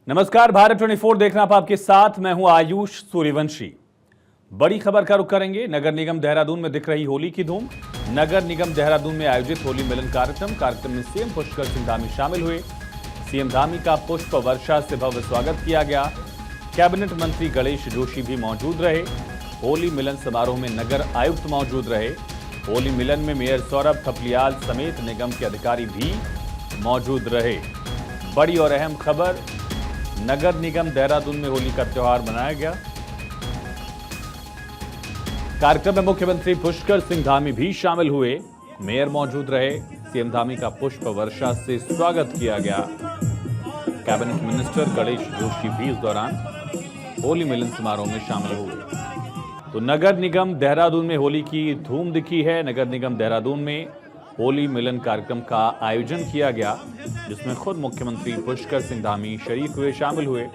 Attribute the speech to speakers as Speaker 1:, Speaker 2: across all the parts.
Speaker 1: नमस्कार, भारत 24 देखना आप आपके साथ। मैं हूं आयुष सूर्यवंशी। बड़ी खबर का रुख करेंगे। नगर निगम देहरादून में दिख रही होली की धूम। नगर निगम देहरादून में आयोजित होली मिलन कार्यक्रम में सीएम पुष्कर सिंह धामी शामिल हुए। सीएम धामी का पुष्प वर्षा से भव्य स्वागत किया गया। कैबिनेट मंत्री गणेश जोशी भी मौजूद रहे। होली मिलन समारोह में नगर आयुक्त मौजूद रहे। होली मिलन में मेयर सौरभ थपलियाल समेत निगम के अधिकारी भी मौजूद रहे। बड़ी और अहम खबर, नगर निगम देहरादून में होली का त्यौहार मनाया गया। कार्यक्रम में मुख्यमंत्री पुष्कर सिंह धामी भी शामिल हुए। मेयर मौजूद रहे। सीएम धामी का पुष्प वर्षा से स्वागत किया गया। कैबिनेट मिनिस्टर गणेश जोशी भी इस दौरान होली मिलन समारोह में शामिल हुए। तो नगर निगम देहरादून में होली की धूम दिखी है। नगर निगम देहरादून में होली मिलन कार्यक्रम का आयोजन किया गया, जिसमें खुद मुख्यमंत्री पुष्कर सिंह धामी शरीक हुए, शामिल हुए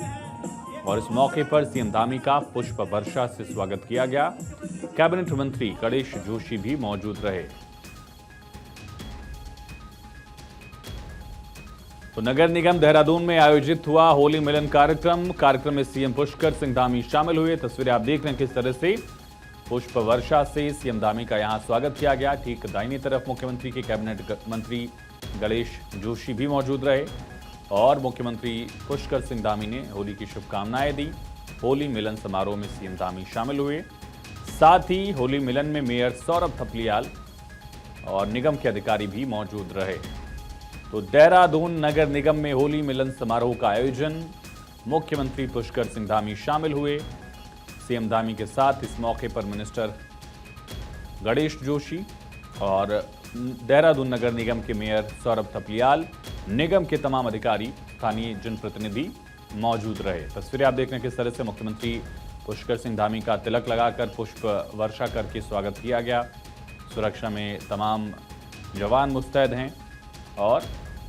Speaker 1: और इस मौके पर सीएम धामी का पुष्प वर्षा से स्वागत किया गया। कैबिनेट मंत्री गणेश जोशी भी मौजूद रहे। तो नगर निगम देहरादून में आयोजित हुआ होली मिलन कार्यक्रम में सीएम पुष्कर सिंह धामी शामिल हुए। तस्वीरें आप देख रहे हैं किस तरह से पुष्प वर्षा से सीएम धामी का यहां स्वागत किया गया। ठीक दाहिनी तरफ मुख्यमंत्री के कैबिनेट मंत्री गणेश जोशी भी मौजूद रहे और मुख्यमंत्री पुष्कर सिंह धामी ने होली की शुभकामनाएं दी। होली मिलन समारोह में सीएम धामी शामिल हुए। साथ ही होली मिलन में मेयर सौरभ थपलियाल और निगम के अधिकारी भी मौजूद रहे। तो देहरादून नगर निगम में होली मिलन समारोह का आयोजन, मुख्यमंत्री पुष्कर सिंह धामी शामिल हुए। सीएम धामी के साथ इस मौके पर मिनिस्टर गणेश जोशी और देहरादून नगर निगम के मेयर सौरभ थपलियाल, निगम के तमाम अधिकारी, स्थानीय जनप्रतिनिधि मौजूद रहे। तस्वीरें आप देख रहे हैं किस तरह से मुख्यमंत्री पुष्कर सिंह धामी का तिलक लगाकर पुष्प वर्षा करके स्वागत किया गया। सुरक्षा में तमाम जवान मुस्तैद हैं और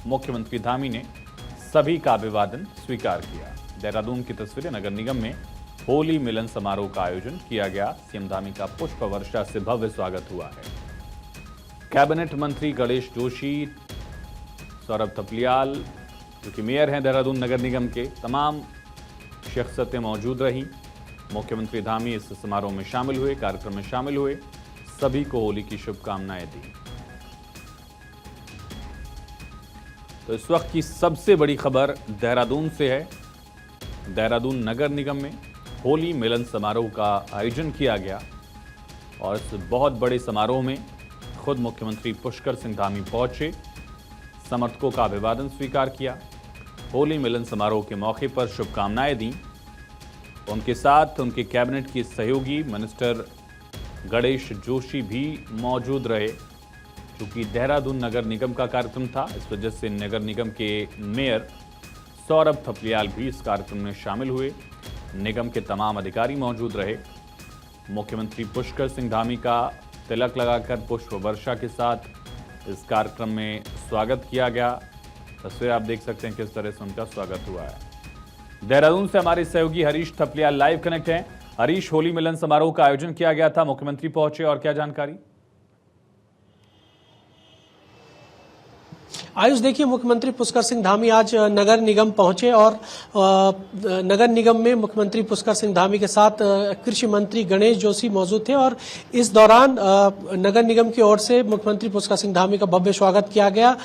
Speaker 1: मुख्यमंत्री धामी ने सभी का अभिवादन स्वीकार किया। देहरादून की तस्वीरें, नगर निगम में होली मिलन समारोह का आयोजन किया गया। सीएम धामी का पुष्प वर्षा से भव्य स्वागत हुआ है। कैबिनेट मंत्री गणेश जोशी, सौरभ थपलियाल जो कि मेयर हैं देहरादून नगर निगम के, तमाम शख्सियतें मौजूद रहीं। मुख्यमंत्री धामी इस समारोह में शामिल हुए, कार्यक्रम में शामिल हुए, सभी को होली की शुभकामनाएं दी। तो इस वक्त की सबसे बड़ी खबर देहरादून से है। देहरादून नगर निगम में होली मिलन समारोह का आयोजन किया गया और इस बहुत बड़े समारोह में खुद मुख्यमंत्री पुष्कर सिंह धामी पहुंचे, समर्थकों का अभिवादन स्वीकार किया, होली मिलन समारोह के मौके पर शुभकामनाएं दी। उनके साथ उनके कैबिनेट की सहयोगी मिनिस्टर गणेश जोशी भी मौजूद रहे। चूंकि देहरादून नगर निगम का कार्यक्रम था, इस वजह से नगर निगम के मेयर सौरभ थपलियाल भी इस कार्यक्रम में शामिल हुए। निगम के तमाम अधिकारी मौजूद रहे। मुख्यमंत्री पुष्कर सिंह धामी का तिलक लगाकर पुष्प वर्षा के साथ इस कार्यक्रम में स्वागत किया गया। तस्वीर आप देख सकते हैं किस तरह से उनका स्वागत हुआ है। देहरादून से हमारे सहयोगी हरीश थपलियाल लाइव कनेक्ट हैं। हरीश, होली मिलन समारोह का आयोजन किया गया था, मुख्यमंत्री पहुंचे और क्या जानकारी?
Speaker 2: आयुष, देखिए, मुख्यमंत्री पुष्कर सिंह धामी आज नगर निगम पहुंचे और नगर निगम में मुख्यमंत्री पुष्कर सिंह धामी के साथ कृषि मंत्री गणेश जोशी मौजूद थे और इस दौरान नगर निगम की ओर से मुख्यमंत्री पुष्कर सिंह धामी का भव्य स्वागत किया गया।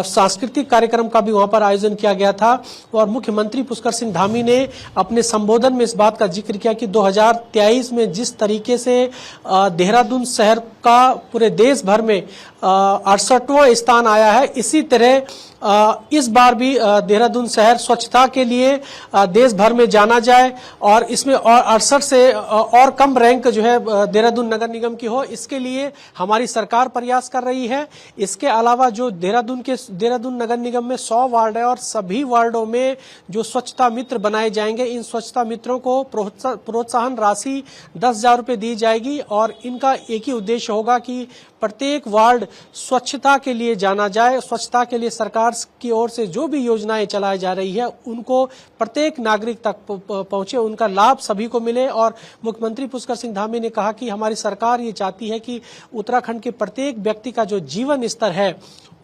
Speaker 2: सांस्कृतिक कार्यक्रम का भी वहां पर आयोजन किया गया था और मुख्यमंत्री पुष्कर सिंह धामी ने अपने संबोधन में इस बात का जिक्र किया कि 2023 में जिस तरीके से देहरादून शहर का पूरे देश भर में 68वां स्थान आया है, इसी तरह इस बार भी देहरादून शहर स्वच्छता के लिए देश भर में जाना जाए और इसमें और 68 से और कम रैंक जो है देहरादून नगर निगम की हो, इसके लिए हमारी सरकार प्रयास कर रही है। इसके अलावा जो देहरादून नगर निगम में 100 वार्ड है और सभी वार्डों में जो स्वच्छता मित्र बनाए जाएंगे, इन स्वच्छता मित्रों को प्रोत्साहन राशि 10,000 रुपये दी जाएगी और इनका एक ही उद्देश्य होगा कि प्रत्येक वार्ड स्वच्छता के लिए जाना जाए। स्वच्छता के लिए सरकार की ओर से जो भी योजनाएं चलाई जा रही है उनको प्रत्येक नागरिक तक पहुंचे, उनका लाभ सभी को मिले। और मुख्यमंत्री पुष्कर सिंह धामी ने कहा कि हमारी सरकार ये चाहती है कि उत्तराखंड के प्रत्येक व्यक्ति का जो जीवन स्तर है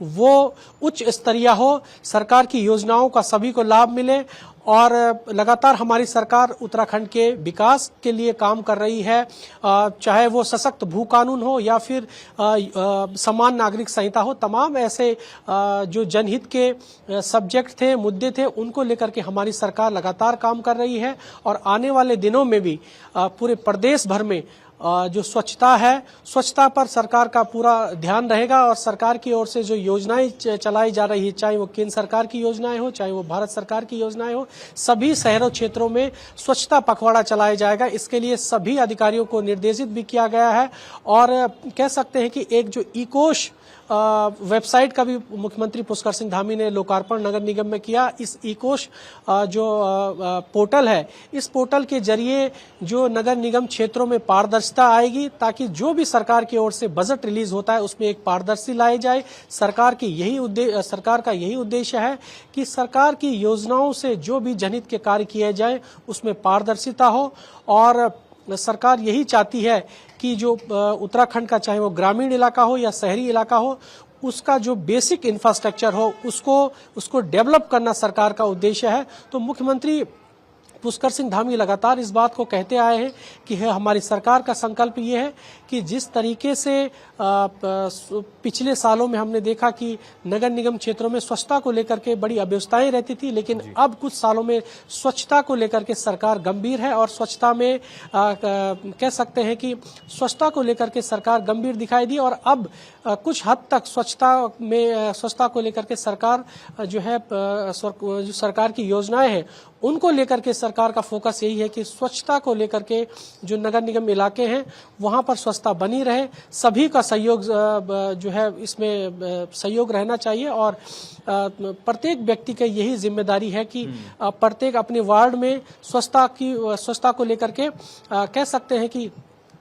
Speaker 2: वो उच्च स्तरीय हो, सरकार की योजनाओं का सभी को लाभ मिले और लगातार हमारी सरकार उत्तराखंड के विकास के लिए काम कर रही है। चाहे वो सशक्त भू कानून हो या फिर समान नागरिक संहिता हो, तमाम ऐसे जो जनहित के सब्जेक्ट थे, मुद्दे थे, उनको लेकर के हमारी सरकार लगातार काम कर रही है और आने वाले दिनों में भी पूरे प्रदेश भर में जो स्वच्छता है, स्वच्छता पर सरकार का पूरा ध्यान रहेगा और सरकार की ओर से जो योजनाएं चलाई जा रही है, चाहे वो केंद्र सरकार की योजनाएं हो, चाहे वो भारत सरकार की योजनाएं हो, सभी शहरों क्षेत्रों में स्वच्छता पखवाड़ा चलाया जाएगा। इसके लिए सभी अधिकारियों को निर्देशित भी किया गया है और कह सकते हैं कि एक जो ई-कोश वेबसाइट का भी मुख्यमंत्री पुष्कर सिंह धामी ने लोकार्पण नगर निगम में किया। इस ई-कोश जो पोर्टल है, इस पोर्टल के जरिए जो नगर निगम क्षेत्रों में पारदर्शिता आएगी ताकि जो भी सरकार की ओर से बजट रिलीज होता है उसमें एक पारदर्शी लाई जाए। सरकार का यही उद्देश्य है कि सरकार की योजनाओं से जो भी जनहित के कार्य किए जाए उसमें पारदर्शिता हो और सरकार यही चाहती है कि जो उत्तराखंड का, चाहे वो ग्रामीण इलाका हो या शहरी इलाका हो, उसका जो बेसिक इंफ्रास्ट्रक्चर हो उसको डेवलप करना सरकार का उद्देश्य है। तो मुख्यमंत्री पुष्कर सिंह धामी लगातार इस बात को कहते आए हैं कि हमारी सरकार का संकल्प ये है कि जिस तरीके से पिछले सालों में हमने देखा कि नगर निगम क्षेत्रों में स्वच्छता को लेकर के बड़ी अव्यवस्थाएं रहती थी, लेकिन अब कुछ सालों में स्वच्छता को लेकर के सरकार गंभीर है और स्वच्छता में कह सकते हैं कि स्वच्छता को लेकर के सरकार गंभीर दिखाई दी और अब कुछ हद तक स्वच्छता को लेकर के सरकार जो है जो सरकार की योजनाएं हैं उनको लेकर के सरकार का फोकस यही है कि स्वच्छता को लेकर के जो नगर निगम इलाके हैं वहां पर स्वच्छता बनी रहे। सभी का सहयोग जो है इसमें सहयोग रहना चाहिए और प्रत्येक व्यक्ति की यही जिम्मेदारी है कि प्रत्येक अपने वार्ड में स्वच्छता को लेकर के कह सकते हैं कि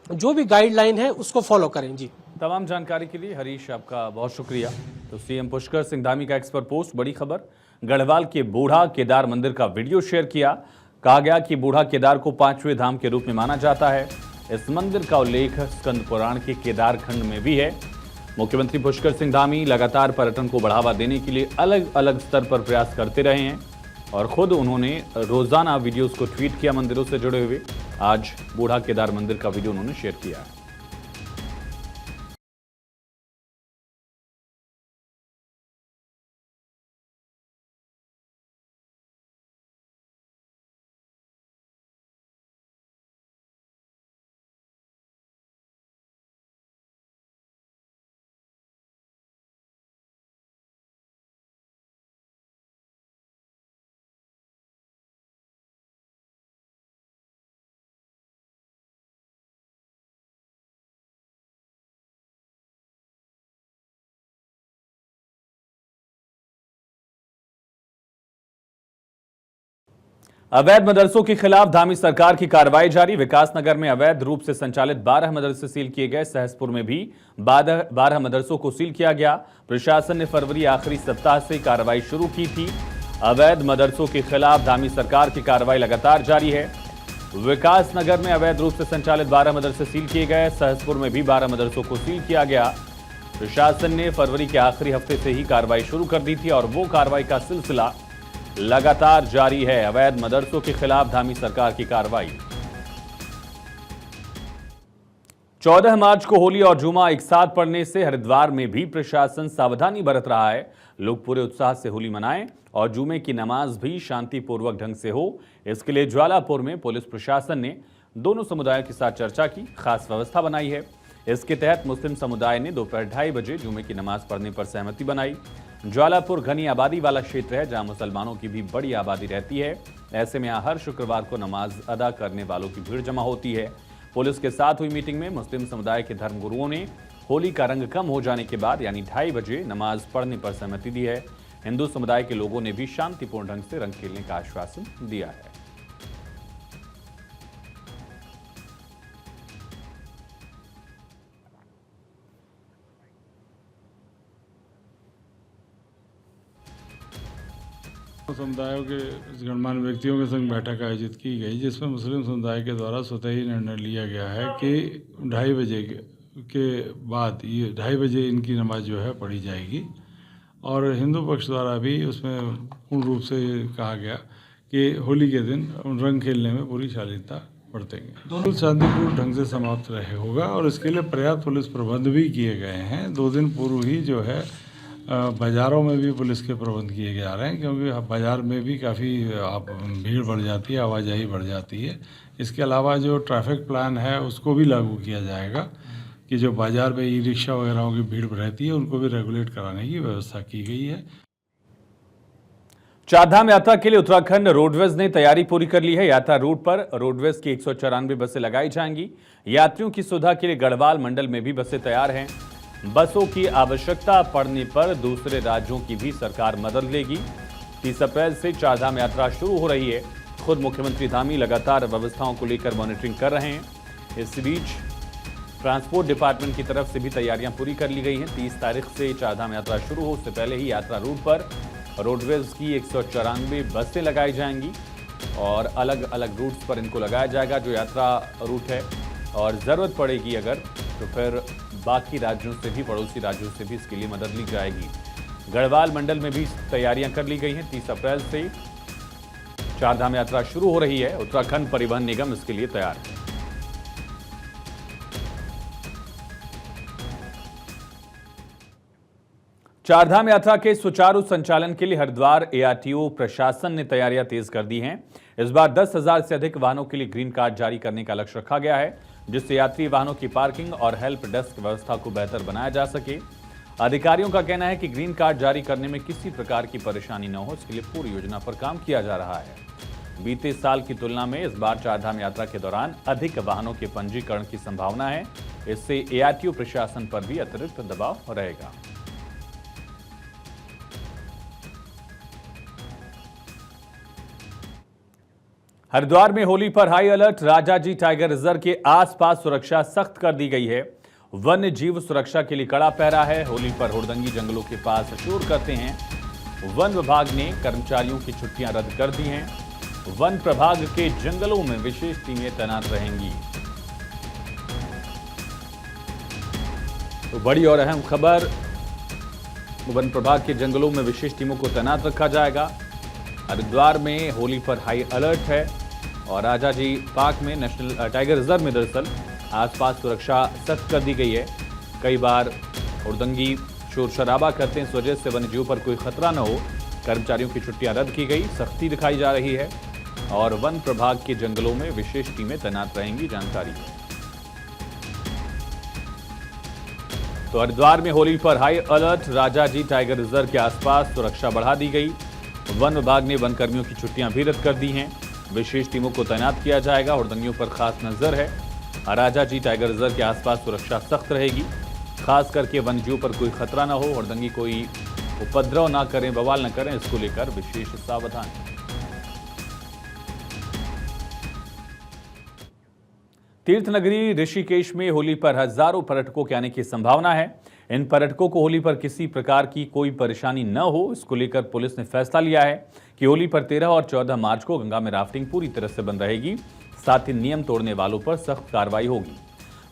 Speaker 2: जो भी गाइडलाइन है उसको फॉलो करें। जी,
Speaker 1: तमाम जानकारी के लिए हरीश आपका बहुत शुक्रिया। तो सीएम पुष्कर सिंह धामी का एक्स पर पोस्ट, बड़ी खबर, गढ़वाल के बूढ़ा केदार मंदिर का वीडियो शेयर किया। कहा गया कि बूढ़ा केदार को 5वें धाम के रूप में माना जाता है। इस मंदिर का उल्लेख स्कंद पुराण के केदार खंड में भी है। मुख्यमंत्री पुष्कर सिंह धामी लगातार पर्यटन को बढ़ावा देने के लिए अलग अलग स्तर पर प्रयास करते रहे हैं और खुद उन्होंने रोजाना वीडियोस को ट्वीट किया मंदिरों से जुड़े हुए। आज बूढ़ा केदार मंदिर का वीडियो उन्होंने शेयर किया है। अवैध मदरसों के खिलाफ धामी सरकार की कार्रवाई जारी। विकासनगर में अवैध रूप से संचालित 12 मदरसे सील किए गए। सहसपुर में भी 12 मदरसों को सील किया गया। प्रशासन ने फरवरी आखिरी सप्ताह से कार्रवाई शुरू की थी। अवैध मदरसों के खिलाफ धामी सरकार की कार्रवाई लगातार जारी है। विकासनगर में अवैध रूप से संचालित 12 मदरसे सील किए गए। सहसपुर में भी 12 मदरसों को सील किया गया। प्रशासन ने फरवरी के आखिरी हफ्ते से ही कार्रवाई शुरू कर दी थी और वो कार्रवाई का सिलसिला लगातार जारी है। अवैध मदरसों के खिलाफ धामी सरकार की कार्रवाई। 14 मार्च को होली और जुमा एक साथ पड़ने से हरिद्वार में भी प्रशासन सावधानी बरत रहा है। लोग पूरे उत्साह से होली मनाएं और जुमे की नमाज भी शांतिपूर्वक ढंग से हो, इसके लिए ज्वालापुर में पुलिस प्रशासन ने दोनों समुदायों के साथ चर्चा की, खास व्यवस्था बनाई है। इसके तहत मुस्लिम समुदाय ने दोपहर 2:30 बजे जुमे की नमाज पढ़ने पर सहमति बनाई। ज्वालापुर घनी आबादी वाला क्षेत्र है जहां मुसलमानों की भी बड़ी आबादी रहती है। ऐसे में यहां हर शुक्रवार को नमाज अदा करने वालों की भीड़ जमा होती है। पुलिस के साथ हुई मीटिंग में मुस्लिम समुदाय के धर्मगुरुओं ने होली का रंग कम हो जाने के बाद यानी 2:30 बजे नमाज पढ़ने पर सहमति दी है। हिंदू समुदाय के लोगों ने भी शांतिपूर्ण ढंग से रंग खेलने का आश्वासन दिया है।
Speaker 3: समुदायों के गणमान्य व्यक्तियों के संग बैठक आयोजित की गई, जिसमें मुस्लिम समुदाय के द्वारा स्वतः ही निर्णय लिया गया है कि 2:30 बजे के बाद ये 2:30 बजे इनकी नमाज जो है पढ़ी जाएगी और हिंदू पक्ष द्वारा भी उसमें पूर्ण रूप से कहा गया कि होली के दिन रंग खेलने में पूरी शालीनता बरतेंगे। दोनों शांतिपूर्ण ढंग से समाप्त रहे होगा और इसके लिए पर्याप्त पुलिस प्रबंध भी किए गए हैं। 2 दिन पूर्व ही जो है बाज़ारों में भी पुलिस के प्रबंध किए जा रहे हैं, क्योंकि बाज़ार में भी काफ़ी भीड़ बढ़ जाती है, आवाजाही बढ़ जाती है। इसके अलावा जो ट्रैफिक प्लान है उसको भी लागू किया जाएगा कि जो बाज़ार में ई रिक्शा वगैरह की भीड़ रहती है उनको भी रेगुलेट कराने की व्यवस्था की गई है।
Speaker 1: चारधाम यात्रा के लिए उत्तराखंड रोडवेज ने तैयारी पूरी कर ली है। यात्रा रूट पर रोडवेज की 194 बसें लगाई जाएंगी। यात्रियों की सुविधा के लिए गढ़वाल मंडल में भी बसें तैयार हैं। बसों की आवश्यकता पड़ने पर दूसरे राज्यों की भी सरकार मदद लेगी। 30 अप्रैल से चारधाम यात्रा शुरू हो रही है। खुद मुख्यमंत्री धामी लगातार व्यवस्थाओं को लेकर मॉनिटरिंग कर रहे हैं। इस बीच ट्रांसपोर्ट डिपार्टमेंट की तरफ से भी तैयारियां पूरी कर ली गई हैं। 30 तारीख से चारधाम यात्रा शुरू हो उससे पहले ही यात्रा रूट पर रोडवेज की 194 बसें लगाई जाएंगी और अलग अलग रूट्स पर इनको लगाया जाएगा जो यात्रा रूट है। और ज़रूरत पड़ेगी अगर तो फिर बाकी राज्यों से भी, पड़ोसी राज्यों से भी इसके लिए मदद ली जाएगी। गढ़वाल मंडल में भी तैयारियां कर ली गई हैं। 30 अप्रैल से चारधाम यात्रा शुरू हो रही है। उत्तराखंड परिवहन निगम इसके लिए तैयार है। चारधाम यात्रा के सुचारू संचालन के लिए हरिद्वार एआरटीओ प्रशासन ने तैयारियां तेज कर दी हैं। इस बार 10,000 से अधिक वाहनों के लिए ग्रीन कार्ड जारी करने का लक्ष्य रखा गया है, जिससे यात्री वाहनों की पार्किंग और हेल्प डेस्क व्यवस्था को बेहतर बनाया जा सके। अधिकारियों का कहना है कि ग्रीन कार्ड जारी करने में किसी प्रकार की परेशानी न हो, इसके लिए पूरी योजना पर काम किया जा रहा है। बीते साल की तुलना में इस बार चारधाम यात्रा के दौरान अधिक वाहनों के पंजीकरण की संभावना है। इससे एआरटीओ प्रशासन पर भी अतिरिक्त दबाव रहेगा। हरिद्वार में होली पर high alert. Rajaji tiger reserve के आसपास सुरक्षा सख्त कर दी गई है। वन्य जीव सुरक्षा के लिए कड़ा पहरा है। होली पर हुड़दंगी जंगलों के पास शोर करते हैं। वन विभाग ने कर्मचारियों की छुट्टियां रद्द कर दी हैं। वन प्रभाग के जंगलों में विशेष टीमें तैनात रहेंगी। तो बड़ी और अहम खबर, वन प्रभाग के जंगलों में विशेष टीमों को तैनात रखा जाएगा। हरिद्वार में होली पर हाई अलर्ट है और राजाजी पार्क में नेशनल टाइगर रिजर्व में दरअसल आसपास सुरक्षा सख्त कर दी गई है। कई बार हुड़दंगी शोर शराबा करते हैं, इस वजह से वन्यजीवों पर कोई खतरा न हो, कर्मचारियों की छुट्टियां रद्द की गई, सख्ती दिखाई जा रही है और वन प्रभाग के जंगलों में विशेष टीमें तैनात रहेंगी, जानकारी है। तो हरिद्वार में होली पर high alert. Rajaji tiger reserve के आसपास सुरक्षा बढ़ा दी गई। वन विभाग ने वन कर्मियों की छुट्टियां भी रद्द कर दी हैं। विशेष टीमों को तैनात किया जाएगा। हुड़दंगियों पर खास नजर है। राजाजी टाइगर रिजर्व के आसपास सुरक्षा सख्त रहेगी, खास करके वन्यजीवों पर कोई खतरा न हो, हुड़दंगी कोई उपद्रव ना करें, बवाल न करें, इसको लेकर विशेष सावधान। तीर्थ नगरी ऋषिकेश में होली पर हजारों पर्यटकों के आने की संभावना है। इन पर्यटकों को होली पर किसी प्रकार की कोई परेशानी न हो, इसको लेकर पुलिस ने फैसला लिया है कि होली पर 13 और 14 मार्च को गंगा में राफ्टिंग पूरी तरह से बंद रहेगी। साथ ही नियम तोड़ने वालों पर सख्त कार्रवाई होगी।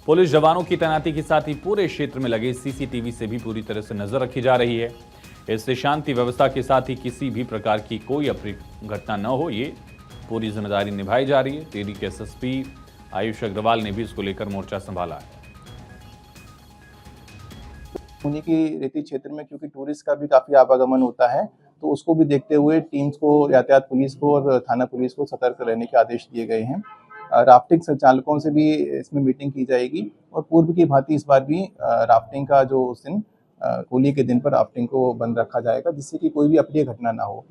Speaker 1: पुलिस जवानों की तैनाती के साथ ही पूरे क्षेत्र में लगे सीसीटीवी से भी पूरी तरह से नजर रखी जा रही है। इससे शांति व्यवस्था के साथ ही किसी भी प्रकार की कोई अप्रिय घटना न हो, ये पूरी जिम्मेदारी निभाई जा रही है। टिहरी के एसएसपी आयुष अग्रवाल ने भी इसको लेकर मोर्चा संभाला है।
Speaker 4: उन्हीं की रेती क्षेत्र में क्योंकि टूरिस्ट का भी काफी आवागमन होता है, तो उसको भी देखते हुए टीम्स को, यातायात पुलिस को और थाना पुलिस को सतर्क रहने के आदेश दिए गए हैं। राफ्टिंग संचालकों से भी इसमें मीटिंग की जाएगी और पूर्व की भांति इस बार भी राफ्टिंग का जो उस दिन होली के दिन पर राफ्टिंग को बंद रखा जाएगा, जिससे कि कोई भी अप्रिय घटना ना हो।